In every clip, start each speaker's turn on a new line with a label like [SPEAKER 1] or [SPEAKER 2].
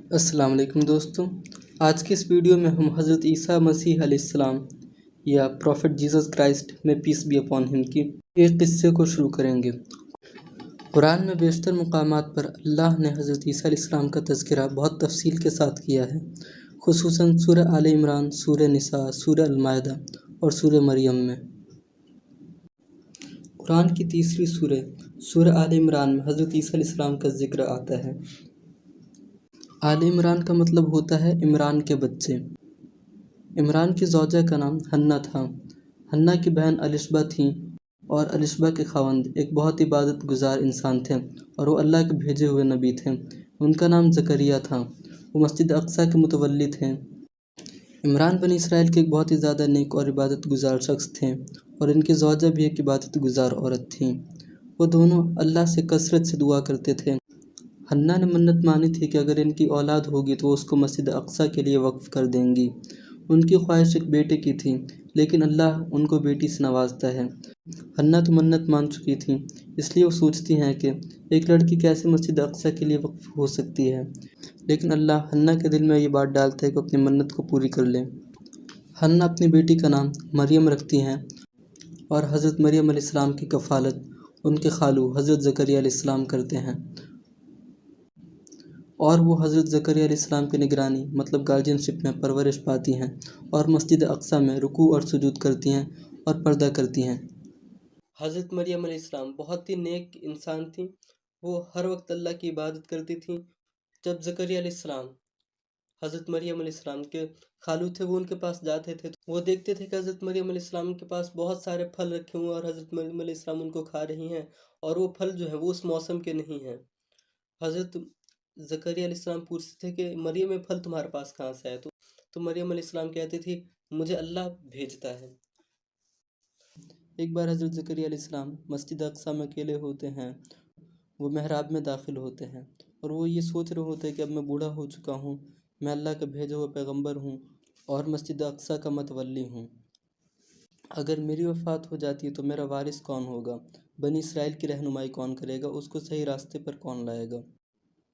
[SPEAKER 1] السلام علیکم دوستوں، آج کی اس ویڈیو میں ہم حضرت عیسیٰ مسیح علیہ السلام یا پروفٹ جیسس کرائسٹ میں پیس بی اپون ہم کی ایک قصے کو شروع کریں گے۔ قرآن میں بیشتر مقامات پر اللہ نے حضرت عیسیٰ علیہ السلام کا تذکرہ بہت تفصیل کے ساتھ کیا ہے، خصوصاً سورہ آل عمران، سورہ نساء، سورہ المائدہ اور سورہ مریم میں۔ قرآن کی تیسری سورہ آل عمران میں حضرت عیسیٰ علیہ السلام کا ذکر آتا ہے۔ آل عمران کا مطلب ہوتا ہے عمران کے بچے۔ عمران کی زوجہ کا نام حنہ تھا۔ حنہ کی بہن الشبہ تھیں اور الشبہ کے خاوند ایک بہت عبادت گزار انسان تھے اور وہ اللہ کے بھیجے ہوئے نبی تھے۔ ان کا نام زکریہ تھا۔ وہ مسجد اقصیٰ کے متولی تھے۔ عمران بنی اسرائیل کے ایک بہت ہی زیادہ نیک اور عبادت گزار شخص تھے اور ان کی زوجہ بھی ایک عبادت گزار عورت تھیں۔ وہ دونوں اللہ سے کثرت سے دعا کرتے تھے۔ حنہ نے منت مانی تھی کہ اگر ان کی اولاد ہوگی تو وہ اس کو مسجد اقصیٰ کے لیے وقف کر دیں گی۔ ان کی خواہش ایک بیٹے کی تھی، لیکن اللہ ان کو بیٹی سے نوازتا ہے۔ حنہ تو منت مان چکی تھیں، اس لیے وہ سوچتی ہیں کہ ایک لڑکی کیسے مسجد اقصیٰ کے لیے وقف ہو سکتی ہے، لیکن اللہ حنہ کے دل میں یہ بات ڈالتا ہے کہ اپنی منت کو پوری کر لیں۔ حنہ اپنی بیٹی کا نام مریم رکھتی ہیں اور حضرت مریم علیہ السلام کی کفالت ان کے خالو حضرت زکریا علیہ السلام کرتے ہیں، اور وہ حضرت زکریا علیہ السلام کی نگرانی مطلب گارجین شپ میں پرورش پاتی ہیں اور مسجد اقصیٰ میں رکوع اور سجود کرتی ہیں اور پردہ کرتی ہیں۔ حضرت مریم علیہ السلام بہت ہی نیک انسان تھیں۔ وہ ہر وقت اللہ کی عبادت کرتی تھیں۔ جب زکریا علیہ السلام حضرت مریم علیہ السلام کے خالو تھے، وہ ان کے پاس جاتے تھے تو وہ دیکھتے تھے کہ حضرت مریم علیہ السلام کے پاس بہت سارے پھل رکھے ہوئے ہیں اور حضرت مریم علیہ السلام ان کو کھا رہی ہیں، اور وہ پھل جو ہیں وہ اس موسم کے نہیں ہیں۔ حضرت زکریا علیہ السلام پوچھتے تھے کہ مریم یہ پھل تمہارے پاس کہاں سے ہے؟ تو مریم علیہ السلام کہتی تھی مجھے اللہ بھیجتا ہے۔ ایک بار حضرت زکریا علیہ السلام مسجد اقصیٰ میں اکیلے ہوتے ہیں۔ وہ محراب میں داخل ہوتے ہیں اور وہ یہ سوچ رہے ہوتے ہیں کہ اب میں بوڑھا ہو چکا ہوں، میں اللہ کا بھیجا ہوا پیغمبر ہوں اور مسجد اقصیٰ کا متولی ہوں۔ اگر میری وفات ہو جاتی ہے تو میرا وارث کون ہوگا؟ بنی اسرائیل کی رہنمائی کون کرے گا؟ اس کو صحیح راستے پر کون لائے گا؟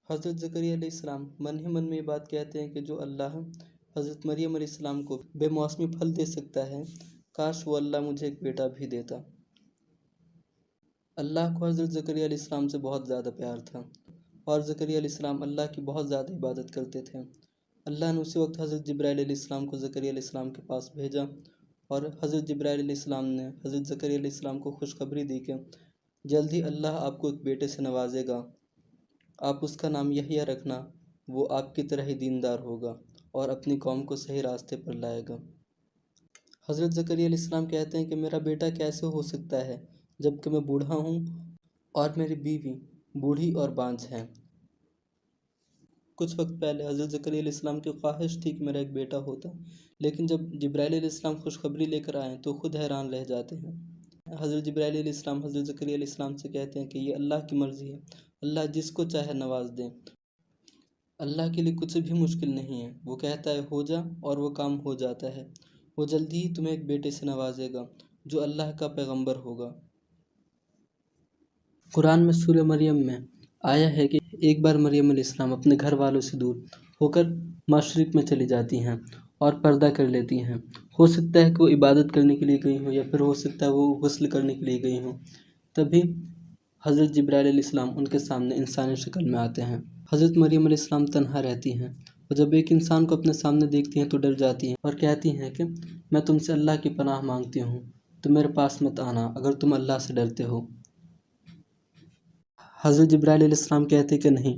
[SPEAKER 1] حضرت زکریا علیہ السلام من ہی من میں یہ بات کہتے ہیں کہ جو اللہ حضرت مریم علیہ السلام کو بے موسمی پھل دے سکتا ہے، کاش وہ اللہ مجھے ایک بیٹا بھی دیتا۔ اللہ کو حضرت زکریا علیہ السلام سے بہت زیادہ پیار تھا اور زکریا علیہ السلام اللہ کی بہت زیادہ عبادت کرتے تھے۔ اللہ نے اسی وقت حضرت جبرائیل علیہ السلام کو زکریا علیہ السلام کے پاس بھیجا اور حضرت جبرائیل علیہ السلام نے حضرت زکریا علیہ السلام کو خوشخبری دی کہ جلد ہی اللہ آپ کو ایک بیٹے سے نوازے گا، آپ اس کا نام یحییٰ رکھنا، وہ آپ کی طرح ہی دیندار ہوگا اور اپنی قوم کو صحیح راستے پر لائے گا۔ حضرت زکریا علیہ السلام کہتے ہیں کہ میرا بیٹا کیسے ہو سکتا ہے جب کہ میں بوڑھا ہوں اور میری بیوی بوڑھی اور بانجھ ہے۔ کچھ وقت پہلے حضرت زکریا علیہ السلام کی خواہش تھی کہ میرا ایک بیٹا ہوتا، لیکن جب جبرائیل علیہ السلام خوشخبری لے کر آئیں تو خود حیران رہ جاتے ہیں۔ حضرت جبرائیل علیہ السلام حضرت زکریا علیہ السلام سے کہتے ہیں کہ یہ اللہ کی مرضی ہے، اللہ جس کو چاہے نواز دیں، اللہ کے لیے کچھ بھی مشکل نہیں ہے۔ وہ کہتا ہے ہو جا اور وہ کام ہو جاتا ہے۔ وہ جلدی ہی تمہیں ایک بیٹے سے نوازے گا جو اللہ کا پیغمبر ہوگا۔ قرآن میں سورہ مریم میں آیا ہے کہ ایک بار مریم علیہ السلام اپنے گھر والوں سے دور ہو کر مشرق میں چلی جاتی ہیں اور پردہ کر لیتی ہیں۔ ہو سکتا ہے کہ وہ عبادت کرنے کے لیے گئی ہوں یا پھر ہو سکتا ہے وہ غسل کرنے کے لیے گئی ہوں۔ تبھی حضرت جبرائیل علیہ السلام ان کے سامنے انسانی شکل میں آتے ہیں۔ حضرت مریم علیہ السلام تنہا رہتی ہیں اور جب ایک انسان کو اپنے سامنے دیکھتی ہیں تو ڈر جاتی ہیں اور کہتی ہیں کہ میں تم سے اللہ کی پناہ مانگتی ہوں، تم میرے پاس مت آنا اگر تم اللہ سے ڈرتے ہو۔ حضرت جبرائیل علیہ السلام کہتے کہ نہیں،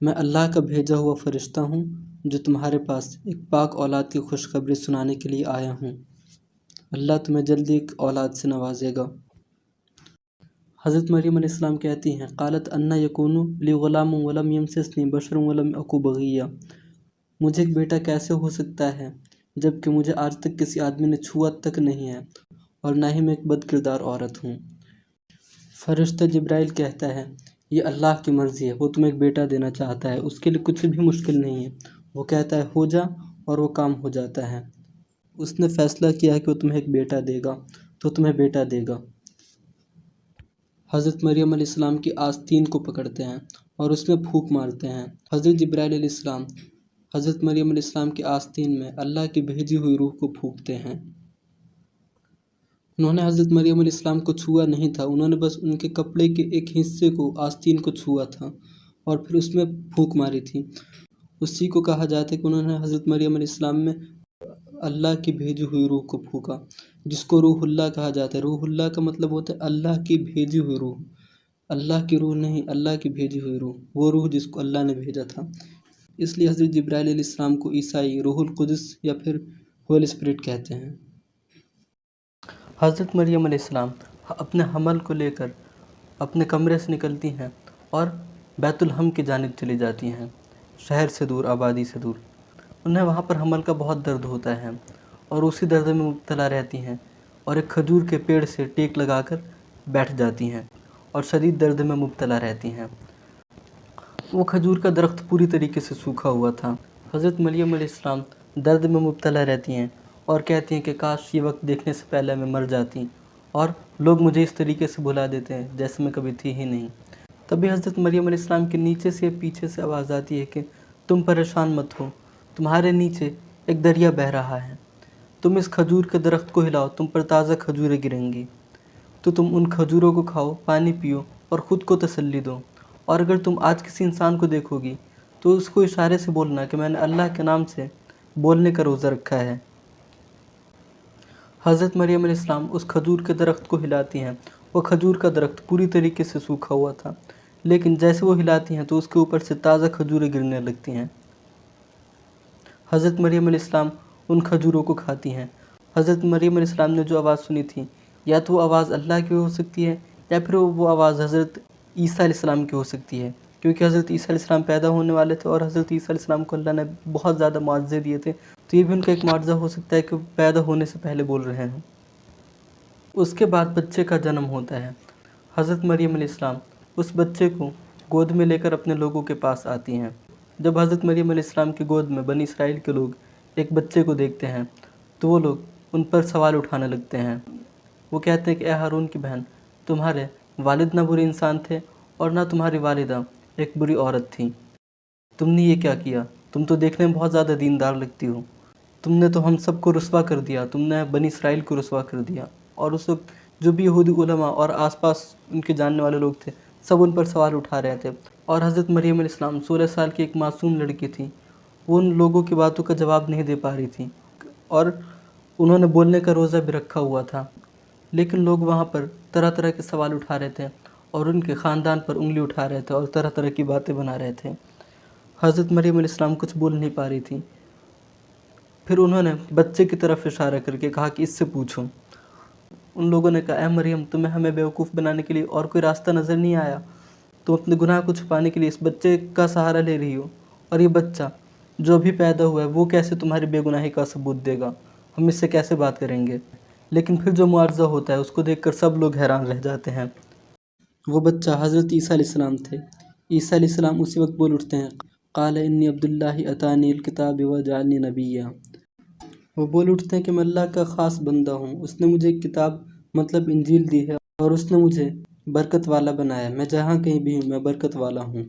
[SPEAKER 1] میں اللہ کا بھیجا ہوا فرشتہ ہوں جو تمہارے پاس ایک پاک اولاد کی خوشخبری سنانے کے لیے آیا ہوں۔ اللہ تمہیں جلدی ایک اولاد سے نوازے گا۔ حضرت مریم علیہ السلام کہتی ہیں قالت انا یکون لی غلام ولم یمسسنی بشر ولم اکو بغیا، مجھے ایک بیٹا کیسے ہو سکتا ہے جب کہ مجھے آج تک کسی آدمی نے چھوا تک نہیں ہے اور نہ ہی میں ایک بد کردار عورت ہوں۔ فرشتہ جبرائیل کہتا ہے یہ اللہ کی مرضی ہے، وہ تمہیں ایک بیٹا دینا چاہتا ہے، اس کے لیے کچھ بھی مشکل نہیں ہے۔ وہ کہتا ہے ہو جا اور وہ کام ہو جاتا ہے۔ اس نے فیصلہ کیا ہے کہ وہ تمہیں ایک بیٹا دے گا تو تمہیں بیٹا دے گا۔ حضرت مریم علیہ السلام کی آستین کو پکڑتے ہیں اور اس میں پھونک مارتے ہیں۔ حضرت جبرائیل علیہ السلام حضرت مریم علیہ السلام کے آستین میں اللہ کی بھیجی ہوئی روح کو پھونکتے ہیں۔ انہوں نے حضرت مریم علیہ السلام کو چھوا نہیں تھا، انہوں نے بس ان کے کپڑے کے ایک حصے کو، آستین کو چھوا تھا اور پھر اس میں پھونک ماری تھی۔ اسی کو کہا جاتا ہے کہ انہوں نے حضرت مریم علیہ السلام میں اللہ کی بھیجی ہوئی روح کو پھونکا، جس کو روح اللہ کہا جاتا ہے۔ روح اللہ کا مطلب ہوتا ہے اللہ کی بھیجی ہوئی روح، اللہ کی روح نہیں، اللہ کی بھیجی ہوئی روح، وہ روح جس کو اللہ نے بھیجا تھا۔ اس لیے حضرت جبرائیل علیہ السلام کو عیسائی روح القدس یا پھر ہولی اسپرٹ کہتے ہیں۔ حضرت مریم علیہ السلام اپنے حمل کو لے کر اپنے کمرے سے نکلتی ہیں اور بیت الحم کی جانب چلی جاتی ہیں، شہر سے دور، آبادی سے دور۔ انہیں وہاں پر حمل کا بہت درد ہوتا ہے اور اسی درد میں مبتلا رہتی ہیں اور ایک کھجور کے پیڑ سے ٹیک لگا کر بیٹھ جاتی ہیں اور شدید درد میں مبتلا رہتی ہیں۔ وہ کھجور کا درخت پوری طریقے سے سوکھا ہوا تھا۔ حضرت مریم علیہ السلام درد میں مبتلا رہتی ہیں اور کہتی ہیں کہ کاش یہ وقت دیکھنے سے پہلے میں مر جاتی اور لوگ مجھے اس طریقے سے بھلا دیتے ہیں جیسے میں کبھی تھی ہی نہیں۔ تبھی حضرت مریم علیہ السلام کے نیچے سے پیچھے سے آواز آتی ہے کہ تم پریشان مت ہو، تمہارے نیچے ایک دریا بہہ رہا ہے، تم اس کھجور کے درخت کو ہلاؤ، تم پر تازہ کھجوریں گریں گی، تو تم ان کھجوروں کو کھاؤ، پانی پیو اور خود کو تسلی دو۔ اور اگر تم آج کسی انسان کو دیکھو گی تو اس کو اشارے سے بولنا کہ میں نے اللہ کے نام سے بولنے کا روزہ رکھا ہے۔ حضرت مریم علیہ السلام اس کھجور کے درخت کو ہلاتی ہیں۔ وہ کھجور کا درخت پوری طریقے سے سوکھا ہوا تھا، لیکن جیسے وہ ہلاتی ہیں تو اس کے اوپر سے تازہ کھجوریں گرنے لگتی ہیں۔ حضرت مریم علیہ السلام ان کھجوروں کو کھاتی ہیں۔ حضرت مریم علیہ السلام نے جو آواز سنی تھی، یا تو وہ آواز اللہ کی ہو سکتی ہے یا پھر وہ آواز حضرت عیسیٰ علیہ السلام کی ہو سکتی ہے، کیونکہ حضرت عیسیٰ علیہ السلام پیدا ہونے والے تھے اور حضرت عیسیٰ علیہ السلام کو اللہ نے بہت زیادہ معجزے دیے تھے، تو یہ بھی ان کا ایک معجزہ ہو سکتا ہے کہ وہ پیدا ہونے سے پہلے بول رہے ہیں۔ اس کے بعد بچے کا جنم ہوتا ہے۔ حضرت مریم علیہ السلام اس بچے کو گود میں لے کر اپنے لوگوں کے پاس آتی ہیں۔ جب حضرت مریم علیہ السلام کی گود میں بنی اسرائیل کے لوگ ایک بچے کو دیکھتے ہیں تو وہ لوگ ان پر سوال اٹھانے لگتے ہیں۔ وہ کہتے ہیں کہ اے ہارون کی بہن، تمہارے والد نہ برے انسان تھے اور نہ تمہاری والدہ ایک بری عورت تھی، تم نے یہ کیا کیا؟ تم تو دیکھنے میں بہت زیادہ دیندار لگتی ہو، تم نے تو ہم سب کو رسوا کر دیا، تم نے بنی اسرائیل کو رسوا کر دیا۔ اور اس وقت جو بھی یہودی علماء اور آس پاس ان کے جاننے والے لوگ تھے، سب ان پر سوال اٹھا رہے تھے۔ اور حضرت مریم علیہ السلام 16 سال کی ایک معصوم لڑکی تھی، وہ ان لوگوں کی باتوں کا جواب نہیں دے پا رہی تھی اور انہوں نے بولنے کا روزہ بھی رکھا ہوا تھا، لیکن لوگ وہاں پر طرح طرح کے سوال اٹھا رہے تھے اور ان کے خاندان پر انگلی اٹھا رہے تھے اور طرح طرح کی باتیں بنا رہے تھے۔ حضرت مریم علیہ السلام کچھ بول نہیں پا رہی تھی۔ پھر انہوں نے بچے کی طرف اشارہ کر کے کہا کہ اس سے پوچھو۔ ان لوگوں نے کہا اے مریم، تمہیں ہمیں بیوقوف بنانے کے لیے اور کوئی راستہ نظر نہیں آیا؟ تم اپنے گناہ کو چھپانے کے لیے اس بچے کا سہارا لے رہی ہو، اور یہ بچہ جو ابھی پیدا ہوا ہے وہ کیسے تمہاری بے گناہی کا ثبوت دے گا؟ ہم اس سے کیسے بات کریں گے؟ لیکن پھر جو معجزہ ہوتا ہے اس کو دیکھ کر سب لوگ حیران رہ جاتے ہیں۔ وہ بچہ حضرت عیسیٰ علیہ السلام تھے۔ عیسیٰ علیہ السلام اسی وقت بول اٹھتے ہیں، قال انی عبد اللہ اتانی الکتاب وجعلنی نبیا۔ وہ بول اٹھتے ہیں کہ میں اللہ کا خاص بندہ ہوں، اس نے مجھے ایک کتاب مطلب انجیل دی ہے اور اس نے مجھے برکت والا بنایا، میں جہاں کہیں بھی ہوں میں برکت والا ہوں،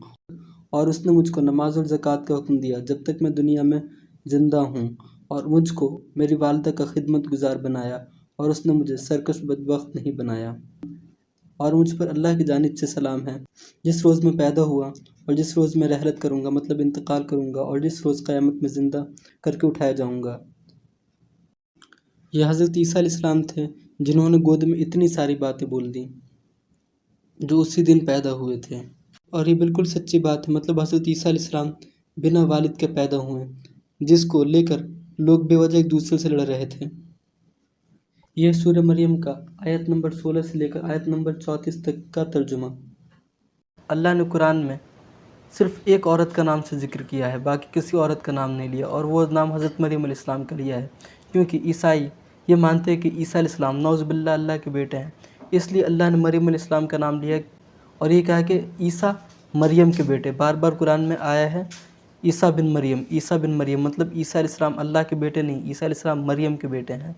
[SPEAKER 1] اور اس نے مجھ کو نماز اور زکوٰۃ کا حکم دیا جب تک میں دنیا میں زندہ ہوں، اور مجھ کو میری والدہ کا خدمت گزار بنایا، اور اس نے مجھے سرکش بدبخت نہیں بنایا، اور مجھ پر اللہ کی جانب سے سلام ہے۔ جس روز میں پیدا ہوا اور جس روز میں رحلت کروں گا مطلب انتقال کروں گا، اور جس روز قیامت میں زندہ کر کے اٹھایا جاؤں گا۔ یہ حضرت عیسیٰ علیہ السلام تھے جنہوں نے گود میں اتنی ساری باتیں بول دیں جو اسی دن پیدا ہوئے تھے، اور یہ بالکل سچی بات ہے۔ مطلب حضرت عیسیٰ علیہ السلام بنا والد کے پیدا ہوئے، جس کو لے کر لوگ بے وجہ ایک دوسرے سے لڑ رہے تھے۔ یہ سورہ مریم کا آیت نمبر 16 سے لے کر آیت نمبر 34 تک کا ترجمہ۔ اللہ نے قرآن میں صرف ایک عورت کا نام سے ذکر کیا ہے، باقی کسی عورت کا نام نہیں لیا، اور وہ نام حضرت مریم علیہ السلام کا لیا ہے، کیونکہ عیسائی یہ مانتے ہیں کہ عیسیٰ علیہ السلام نعوذ باللہ اللہ کے بیٹے ہیں، اس لیے اللہ نے مریم علیہ السلام کا نام لیا اور یہ کہا کہ عیسیٰ مریم کے بیٹے۔ بار بار قرآن میں آیا ہے عیسیٰ بن مریم، عیسیٰ بن مریم، مطلب عیسیٰ علیہ السلام اللہ کے بیٹے نہیں، عیسیٰ علیہ السلام مریم کے بیٹے ہیں۔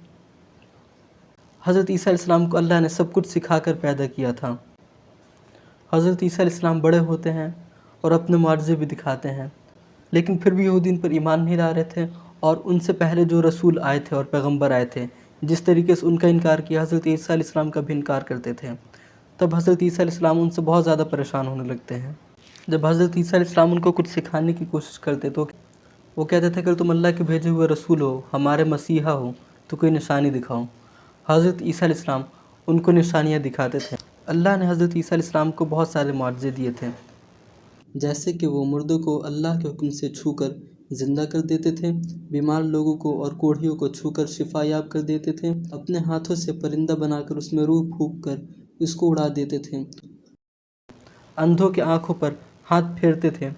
[SPEAKER 1] حضرت عیسیٰ علیہ السلام کو اللہ نے سب کچھ سکھا کر پیدا کیا تھا۔ حضرت عیسیٰ علیہ السلام بڑے ہوتے ہیں اور اپنے معجزے بھی دکھاتے ہیں، لیکن پھر بھی یہودی ان پر ایمان نہیں لا رہے تھے، اور ان سے پہلے جو رسول آئے تھے اور پیغمبر آئے تھے جس طریقے سے ان کا انکار کیا، حضرت عیسیٰ علیہ السلام کا بھی انکار کرتے تھے، تب حضرت عیسیٰ علیہ السلام ان سے بہت زیادہ پریشان ہونے لگتے ہیں۔ جب حضرت عیسیٰ علیہ السلام ان کو کچھ سکھانے کی کوشش کرتے تو وہ کہتے تھے اگر تم اللہ کے بھیجے ہوئے رسول ہو، ہمارے مسیحا ہو، تو کوئی نشانی دکھاؤ۔ حضرت عیسیٰ علیہ السلام ان کو نشانیاں دکھاتے تھے۔ اللہ نے حضرت عیسیٰ علیہ السلام کو بہت سارے معجزے دیے تھے، جیسے کہ وہ مردوں کو اللہ کے حکم سے چھو کر زندہ کر دیتے تھے، بیمار لوگوں کو اور کوڑھیوں کو چھو کر شفا یاب کر دیتے تھے، اپنے ہاتھوں سے پرندہ بنا کر اس میں روح پھونک کر اس کو اڑا دیتے تھے، اندھوں کی آنکھوں پر ہاتھ پھیرتے تھے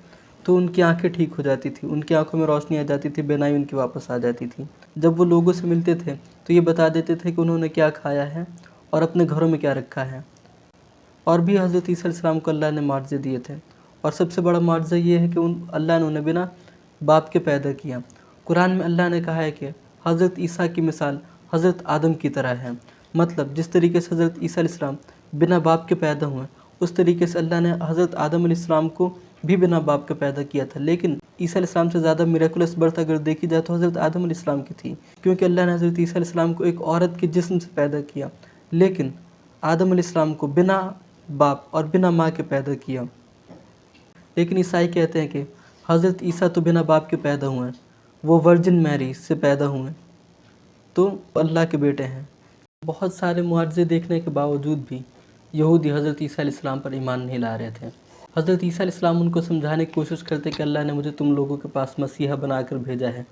[SPEAKER 1] تو ان کی آنکھیں ٹھیک ہو جاتی تھیں، ان کی آنکھوں میں روشنی آ جاتی تھی، بینائی ان کی واپس آ جاتی تھی۔ جب وہ لوگوں سے ملتے تھے تو یہ بتا دیتے تھے کہ انہوں نے کیا کھایا ہے اور اپنے گھروں میں کیا رکھا ہے۔ اور بھی حضرت عیسیٰ علیہ السلام کو اللہ نے معجزے دیے تھے، اور سب سے بڑا معجزہ یہ ہے کہ اللہ نے انہیں بنا باپ کے پیدا کیا۔ قرآن میں اللہ نے کہا ہے کہ حضرت عیسیٰ کی مثال حضرت آدم کی طرح ہے، مطلب جس طریقے سے حضرت عیسیٰ علیہ السلام بنا باپ کے پیدا ہوئے، اس طریقے سے اللہ نے حضرت آدم علیہ السلام کو بھی بنا باپ کے پیدا کیا تھا، لیکن عیسیٰ علیہ السلام سے زیادہ میریکولس برتھ اگر دیکھی جائے تو حضرت آدم علیہ السلام کی تھی، کیونکہ اللہ نے حضرت عیسیٰ علیہ السلام کو ایک عورت کے جسم سے پیدا کیا، لیکن آدم علیہ السلام کو بنا باپ اور بنا ماں کے پیدا کیا۔ لیکن عیسائی کہتے ہیں کہ حضرت عیسیٰ تو بنا باپ کے پیدا ہوئے ہیں، وہ ورجن میری سے پیدا ہوئے، تو اللہ کے بیٹے ہیں۔ بہت سارے معجزے دیکھنے کے باوجود بھی یہودی حضرت عیسیٰ علیہ السلام پر ایمان نہیں لا رہے تھے۔ حضرت عیسیٰ علیہ السلام ان کو سمجھانے کی کوشش کرتے کہ اللہ نے مجھے تم لوگوں کے پاس مسیحا بنا کر بھیجا ہے،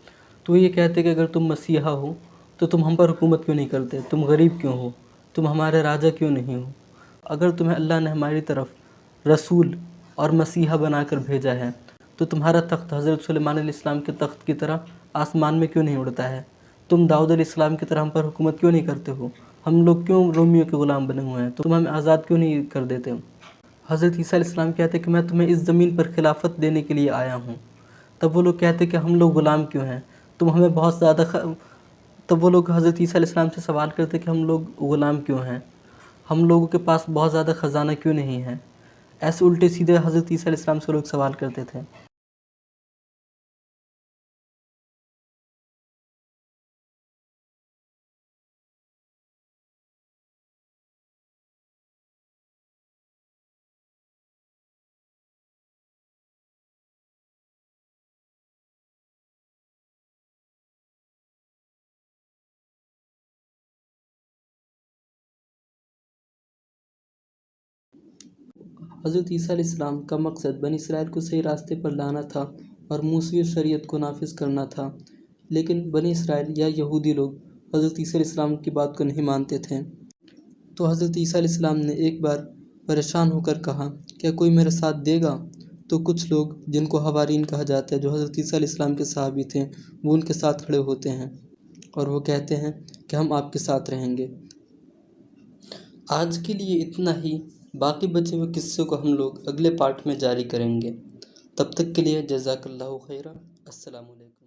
[SPEAKER 1] تو یہ کہتے کہ اگر تم مسیحا ہو تو تم ہم پر حکومت کیوں نہیں کرتے، تم غریب کیوں ہو، تم ہمارے راجا کیوں نہیں ہو، اگر تمہیں اللہ نے ہماری طرف رسول اور مسیحا بنا کر بھیجا ہے تو تمہارا تخت حضرت سلیمان علیہ السلام کے تخت کی طرح آسمان میں کیوں نہیں اڑتا ہے، تم داؤد علیہ السلام کی طرح ہم پر حکومت کیوں نہیں کرتے ہو، ہم لوگ کیوں رومیوں کے غلام بنے ہوئے ہیں، تو تم ہمیں آزاد کیوں نہیں کر دیتے۔ حضرت عیسیٰ علیہ السلام کہتے کہ میں تمہیں اس زمین پر خلافت دینے کے لیے آیا ہوں۔ تب وہ لوگ کہتے کہ ہم لوگ غلام کیوں ہیں، تم ہمیں بہت زیادہ تب وہ لوگ حضرت عیسیٰ علیہ السلام سے سوال کرتے کہ ہم لوگ غلام کیوں ہیں، ہم لوگوں کے پاس بہت زیادہ خزانہ کیوں نہیں ہے، ایسے الٹے سیدھے حضرت عیسیٰ علیہ السلام سے لوگ سوال کرتے تھے۔ حضرت عیسیٰ علیہ السلام کا مقصد بنی اسرائیل کو صحیح راستے پر لانا تھا اور موسوی شریعت کو نافذ کرنا تھا، لیکن بنی اسرائیل یا یہودی لوگ حضرت عیسیٰ علیہ السلام کی بات کو نہیں مانتے تھے۔ تو حضرت عیسیٰ علیہ السلام نے ایک بار پریشان ہو کر کہا کیا کوئی میرے ساتھ دے گا؟ تو کچھ لوگ جن کو حوارین کہا جاتا ہے، جو حضرت عیسیٰ علیہ السلام کے صحابی تھے، وہ ان کے ساتھ کھڑے ہوتے ہیں اور وہ کہتے ہیں کہ ہم آپ کے ساتھ رہیں گے۔ آج کے لیے اتنا ہی، باقی بچے ہوئے قصے کو ہم لوگ اگلے پارٹ میں جاری کریں گے۔ تب تک کے لیے جزاک اللہ خیرا، السلام علیکم۔